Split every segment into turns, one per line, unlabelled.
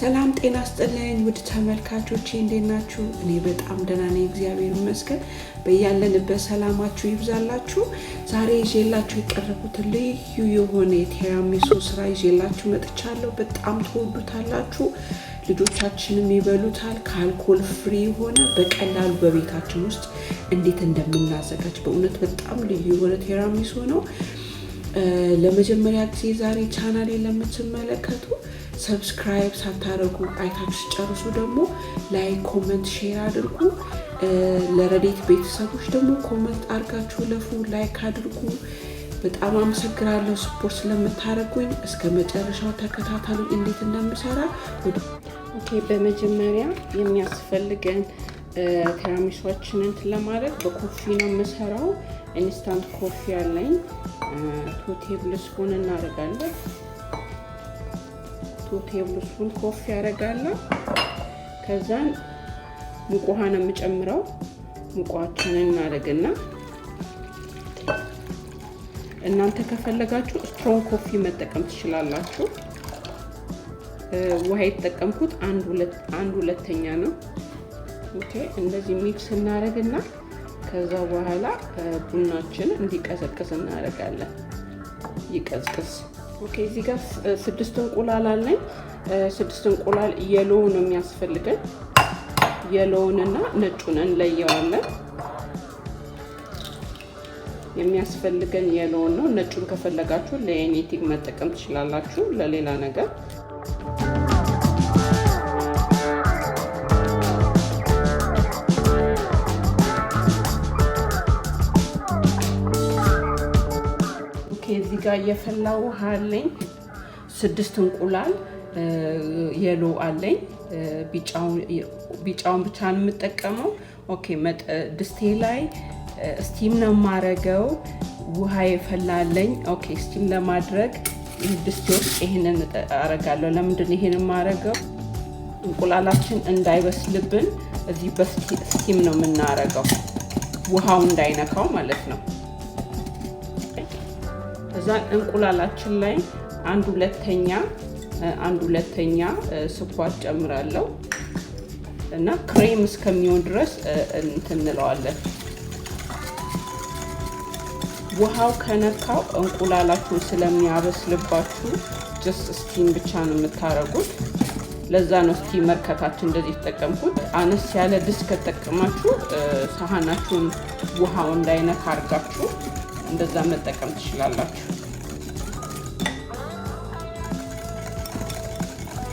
ሰላም ጤና ይስጥልኝ ውድ ተመልካቾቼ እንዴት ናችሁ? እኔ በጣም ደህና ነኝ እግዚአብሔር ይመስገን። በያለንበት ሰላማችሁ ይብዛላችሁ። ዛሬ ይዤላችሁ የቀረብኩት ልዩ የሆነ የቲራሚሱ ስራ ይዤላችሁ መጥቻለሁ። በጣም ትወዱታላችሁ፣ ልጆቻችንም ይበሉታል። ከአልኮል ፍሪ ሆነ በቀላሉ በቤታችን ውስጥ እንዴት እንደምናዘጋጅ በእውነት በጣም ልዩ የሆነ ቲራሚሱ ነው። ለመጀመሪያ ጊዜ ዛሬ ቻናሌ ለምትመለከቱ ሰብስክራይብ ሳታደርጉ አይታችሁ ጨርሱ። ደግሞ ላይክ፣ ኮሜንት፣ ሼር አድርጉ። ለረዴት ቤተሰቦች ደግሞ ኮሜንት አድርጋችሁ ለፉ ላይክ አድርጉ። በጣም አመሰግናለሁ ስፖርት ስለምታደርጉኝ። እስከ መጨረሻው ተከታተሉ እንዴት እንደምሰራ። ኦኬ፣ በመጀመሪያ የሚያስፈልገን ቲራሚሱችንን ለማድረግ በኮፊ ነው የምሰራው። ኢንስታንት ኮፊ አለኝ። 2 ቴብል ስፑን እናደርጋለን። 2 ቴብል ስፑን ኮፊ ያደርጋለሁ። ከዛን ሙቅ ውሃ ነው የምጨምረው። ሙቅ ውሃችንን እናደርግና እናንተ ከፈለጋችሁ ስትሮንግ ኮፊ መጠቀም ትችላላችሁ። ውሃ የተጠቀምኩት አንድ ሁለተኛ ነው። ኦኬ፣ እንደዚህ ሚክስ እናደርግና ከዛ በኋላ ቡናችን እንዲቀዘቅዝ እናደርጋለን። ይቀዝቅዝ። ኦኬ፣ እዚህ ጋር 6 እንቁላል አለኝ። 6 እንቁላል የሎ ነው የሚያስፈልገን። የሎውንና ነጩን እንለየዋለን። የሚያስፈልገን የሎውን ነው። ነጩን ከፈለጋችሁ ለኤኒቲንግ መጠቀም ትችላላችሁ፣ ለሌላ ነገር። እዚህ ጋር የፈላ ውሃ አለኝ። 6 እንቁላል የሎ አለኝ። ቢጫውን ብቻ ነው የምጠቀመው። ኦኬ፣ ድስቴ ላይ ስቲም ነው የማረገው። ውሃ የፈላለኝ። ኦኬ፣ ስቲም ለማድረግ ድስቴ ውስጥ ይሄንን አረጋለሁ። ለምንድን ነው ይሄንን የማረገው? እንቁላላችን እንዳይበስልብን እዚህ በስቲም ነው የምናረገው፣ ውሃው እንዳይነካው ማለት ነው። እዛ እንቁላላችን ላይ አንድ ሁለተኛ ስኳር ጨምራለሁ እና ክሬም እስከሚሆን ድረስ እንለዋለን። ውሃው ከነካው እንቁላላችሁን ስለሚያበስልባችሁ ጀስት ስቲም ብቻ ነው የምታረጉት። ለዛ ነው ስቲመር ከታች እንደዚህ ተጠቀምኩት። አነስ ያለ ድስት ከተጠቀማችሁ ሳህናችሁን ውሃው እንዳይነካ አድርጋችሁ እንደዛ መጠቀም ትችላላችሁ።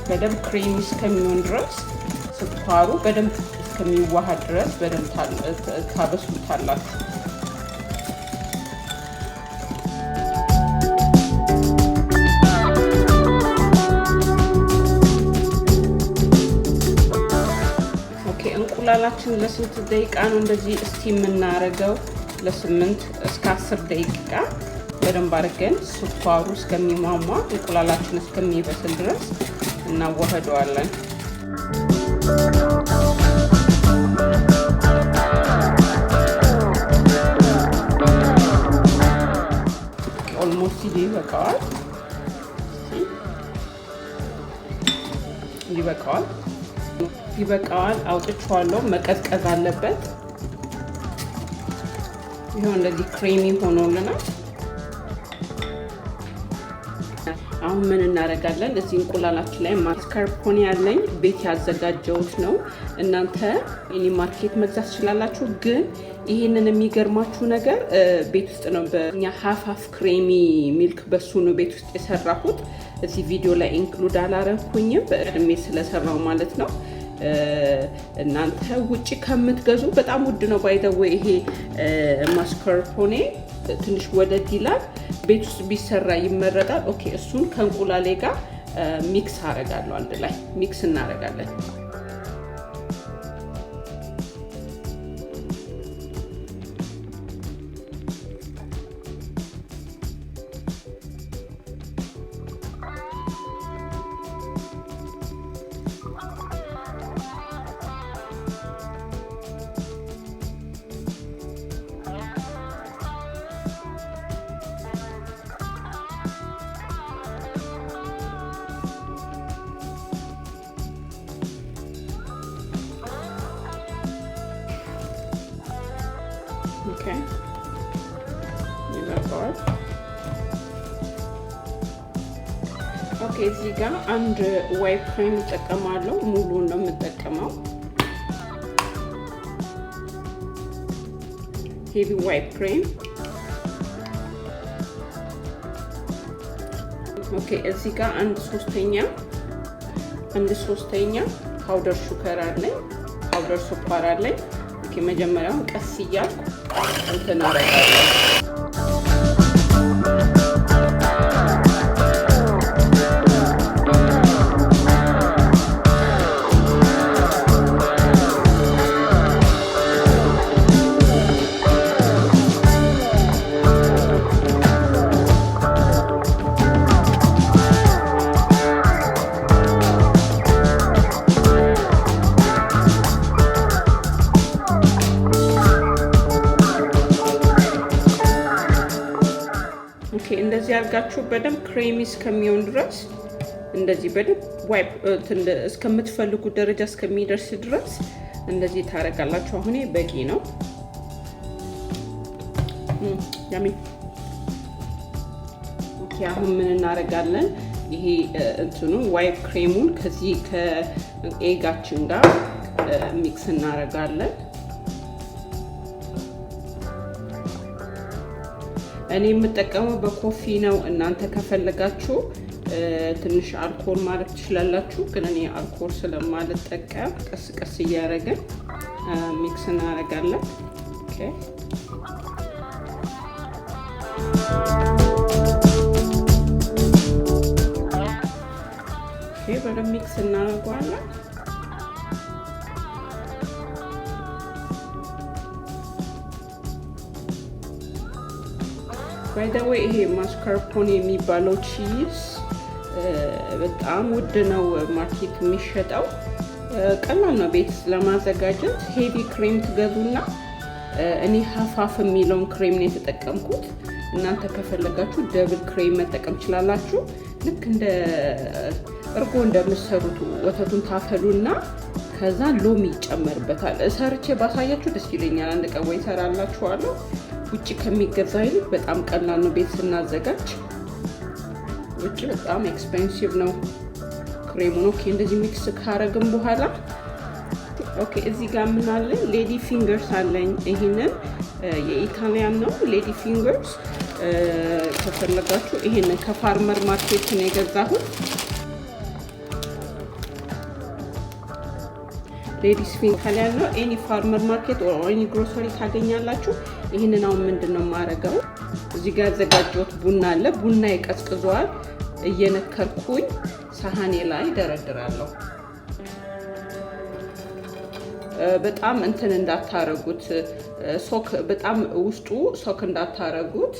በደንብ ክሬሚ እስከሚሆን ድረስ ስኳሩ በደንብ እስከሚዋሃድ ድረስ በደንብ ታበስሉታላችሁ። ኦኬ፣ እንቁላላችን ለስንት ደቂቃ ነው እንደዚህ ስቲም የምናደርገው? ለ8 እስከ 10 ደቂቃ በደንብ አድርገን ስኳሩ እስከሚሟሟ እንቁላላችን እስከሚበስል ድረስ እናዋህደዋለን። ኦልሞስት ይበቃዋል። አውጥቼዋለሁ። መቀዝቀዝ አለበት። ይሄው እንደዚህ ክሬሚ ሆኖልናል። አሁን ምን እናደርጋለን? እዚህ እንቁላላችን ላይ ማስካርፖኔ ያለኝ ቤት ያዘጋጀሁት ነው። እናንተ እኔ ማርኬት መግዛት ትችላላችሁ። ግን ይሄንን የሚገርማችሁ ነገር ቤት ውስጥ ነው። በእኛ ሃፍ ክሬሚ ሚልክ በሱ ነው ቤት ውስጥ የሰራሁት። እዚህ ቪዲዮ ላይ ኢንክሉድ አላረኩኝም በእድሜ ስለሰራው ማለት ነው። እናንተ ውጪ ከምትገዙ በጣም ውድ ነው። ባይዘው ይሄ ማስካርፖኔ ትንሽ ወደድ ይላል። ቤት ውስጥ ቢሰራ ይመረጣል። ኦኬ፣ እሱን ከእንቁላሌ ጋር ሚክስ አደርጋለሁ። አንድ ላይ ሚክስ እናደርጋለን። Okay. ይበቃዋል። ኦኬ እዚህ ጋር አንድ ዋይፕ ክሬም እጠቀማለሁ። ሙሉን ነው የምጠቀመው። ሄቪ ዋይፕ ክሬም። ኦኬ እዚህ ጋር አንድ ሶስተኛ ፓውደር ሹከር አለኝ፣ ፓውደር ስኳር አለኝ። ኦኬ መጀመሪያውን ቀስ እያልኩ እንትን አደርጋለሁ። እንደዚህ አድርጋችሁ በደንብ ክሬሚ እስከሚሆን ድረስ እንደዚህ በደንብ ዋይፕ እስከምትፈልጉት ደረጃ እስከሚደርስ ድረስ እንደዚህ ታረጋላችሁ። አሁን በቂ ነው። ያሚ ኦኬ አሁን ምን እናደርጋለን? ይሄ እንትኑን ዋይፕ ክሬሙን ከዚህ ከኤጋችን ጋር ሚክስ እናደርጋለን። እኔ የምጠቀመው በኮፊ ነው። እናንተ ከፈለጋችሁ ትንሽ አልኮል ማለት ትችላላችሁ፣ ግን እኔ አልኮል ስለማልጠቀም ቀስ ቀስ እያደረግን ሚክስ እናደርጋለን። ኦኬ በደንብ ሚክስ እናደርገዋለን። ባይ ዘ ዌይ ይሄ ማስካርፖኔ የሚባለው ቺዝ በጣም ውድ ነው ማርኬት የሚሸጠው። ቀላል ነው ቤት ለማዘጋጀት። ሄቪ ክሬም ትገዙና እኔ ሀፋፍ የሚለውን ክሬም ነው የተጠቀምኩት። እናንተ ከፈለጋችሁ ደብል ክሬም መጠቀም ትችላላችሁ። ልክ እንደ እርጎ እንደምትሰሩት ወተቱን ታፈሉና ከዛ ሎሚ ይጨመርበታል። ሰርቼ ባሳያችሁ ደስ ይለኛል። አንድ ቀን ወይ እሰራላችኋለሁ። ውጭ ከሚገዛ ይልቅ በጣም ቀላል ነው ቤት ስናዘጋጅ። ውጭ በጣም ኤክስፔንሲቭ ነው ክሬሙን። ኦኬ እንደዚህ ሚክስ ካረግን በኋላ ኦኬ እዚህ ጋር ምን አለ? ሌዲ ፊንገርስ አለኝ። ይሄንን የኢታሊያን ነው ሌዲ ፊንገርስ። ከፈለጋችሁ ይሄንን ከፋርመር ማርኬት ነው የገዛሁት። ሌዲስ ፊንገር ያለው ኤኒ ፋርመር ማርኬት ኦር ኤኒ ግሮሰሪ ታገኛላችሁ። ይሄንን አሁን ምንድነው የማረገው? እዚህ ጋር ያዘጋጀሁት ቡና አለ። ቡና ይቀዝቅዟል። እየነከርኩኝ ሳህኔ ላይ ደረድራለሁ። በጣም እንትን እንዳታረጉት፣ ሶክ በጣም ውስጡ ሶክ እንዳታረጉት።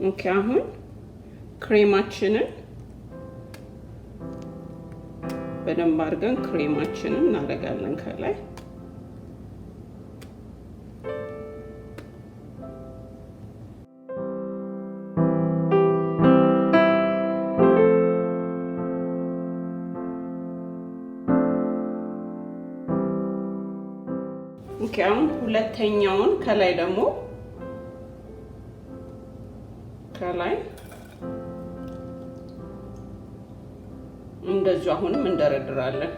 ኦኬ አሁን ክሬማችንን በደንብ አድርገን ክሬማችንን እናደርጋለን ከላይ። ኦኬ አሁን ሁለተኛውን ከላይ ደግሞ ከላይ እንደዚህ አሁንም እንደረድራለን።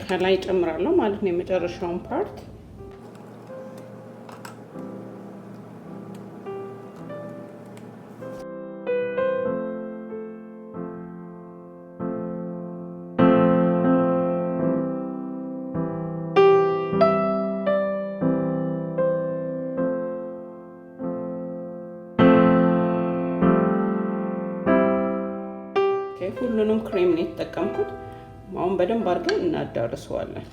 ከላይ ጨምራለሁ ማለት ነው የመጨረሻውን ፓርት። ሁሉንም ክሬም ነው የተጠቀምኩት። አሁን በደንብ አድርገን እናዳርሰዋለን።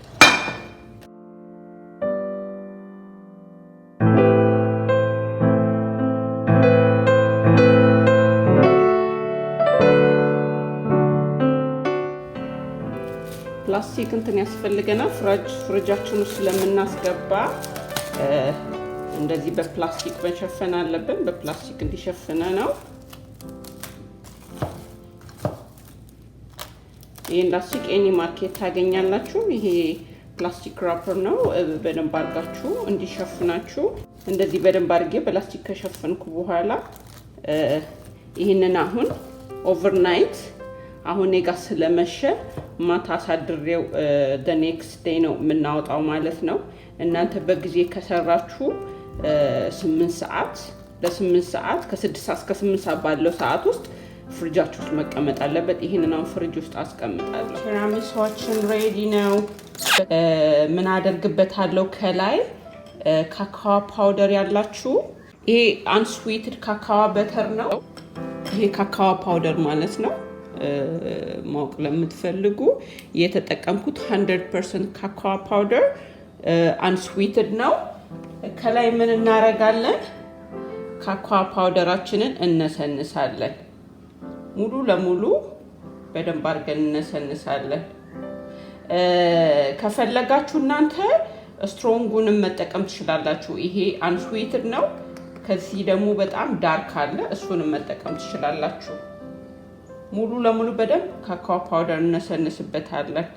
ፕላስቲክ እንትን ያስፈልገናል ፍሪጃችን ውስጥ ስለምናስገባ እንደዚህ በፕላስቲክ መሸፈን አለብን። በፕላስቲክ እንዲሸፍነ ነው። ይሄን ላስቲክ ኤኒ ማርኬት ታገኛላችሁ። ይሄ ፕላስቲክ ራፐር ነው። በደንብ አድርጋችሁ እንዲሸፍናችሁ እንደዚህ በደንብ አድርጌ በላስቲክ ከሸፈንኩ በኋላ ይሄንን አሁን ኦቨርናይት አሁን ኔጋ ስለመሸ ማታ አሳድሬው the next day ነው የምናወጣው ማለት ነው። እናንተ በጊዜ ከሰራችሁ 8 ሰዓት ለ8 ሰዓት ከ6 ሰዓት እስከ 8 ሰዓት ባለው ሰዓት ውስጥ ፍሪጃችሁ ውስጥ መቀመጥ አለበት። ይሄንን አሁን ፍሪጅ ውስጥ አስቀምጣለሁ። ቲራሚሱአችን ሬዲ ነው። ምን አደርግበታለሁ? ከላይ ካካዋ ፓውደር ያላችሁ ይሄ አንስዊትድ ካካዋ በተር ነው። ይሄ ካካዋ ፓውደር ማለት ነው። ማወቅ ለምትፈልጉ የተጠቀምኩት 100% ካካዋ ፓውደር አንስዊትድ ነው። ከላይ ምን እናረጋለን? ካካዋ ፓውደራችንን እነሰንሳለን። ሙሉ ለሙሉ በደንብ አድርገን እነሰንሳለን። ከፈለጋችሁ እናንተ ስትሮንጉንም መጠቀም ትችላላችሁ። ይሄ አንስዊትድ ነው። ከዚህ ደግሞ በጣም ዳርክ አለ፣ እሱንም መጠቀም ትችላላችሁ። ሙሉ ለሙሉ በደንብ ካካዋ ፓውደር እነሰንስበታለን።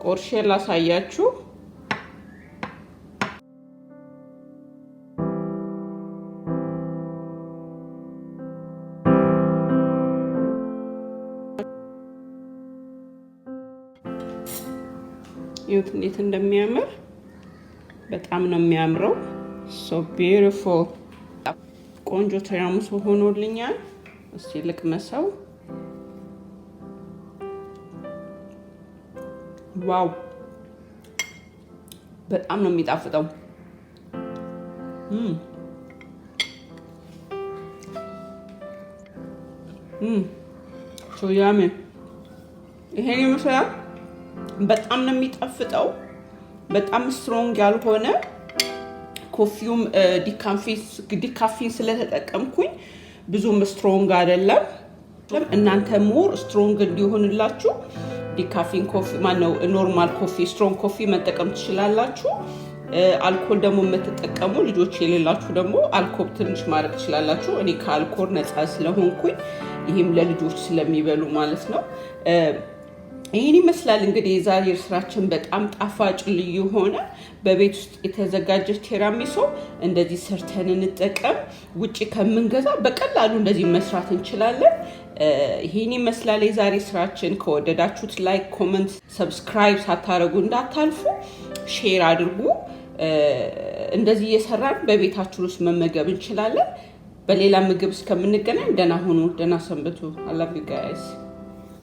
ቆርሼ ላሳያችሁ። ይሁት እንዴት እንደሚያምር በጣም ነው የሚያምረው። so beautiful ቆንጆ ቲራሚሱ ሆኖልኛል። እስቲ ልቅመሰው። ዋው በጣም ነው የሚጣፍጠው። so yummy። ይሄን ይመስላል። በጣም ነው የሚጣፍጠው። በጣም ስትሮንግ ያልሆነ ኮፊውም ዲካፊን ስለተጠቀምኩኝ ብዙም ስትሮንግ አይደለም። እናንተ ሞር ስትሮንግ እንዲሆንላችሁ ዲካፊን ኮፊ ማነው ኖርማል ኮፊ ስትሮንግ ኮፊ መጠቀም ትችላላችሁ። አልኮል ደግሞ የምትጠቀሙ ልጆች የሌላችሁ ደግሞ አልኮል ትንሽ ማድረግ ትችላላችሁ። እኔ ከአልኮል ነፃ ስለሆንኩኝ ይሄም ለልጆች ስለሚበሉ ማለት ነው። ይሄን ይመስላል እንግዲህ የዛሬ ስራችን። በጣም ጣፋጭ ልዩ ሆነ በቤት ውስጥ የተዘጋጀ ቲራሚሱ እንደዚህ ሰርተን እንጠቀም። ውጪ ከምንገዛ በቀላሉ እንደዚህ መስራት እንችላለን። ይሄን ይመስላል የዛሬ ስራችን። ከወደዳችሁት ላይክ፣ ኮሜንት፣ ሰብስክራይብ ሳታረጉ እንዳታልፉ። ሼር አድርጉ። እንደዚህ እየሰራን በቤታችሁ ውስጥ መመገብ እንችላለን። በሌላ ምግብ እስከምንገናኝ ደህና ሁኑ፣ ደህና ሰንብቱ። I love you guys።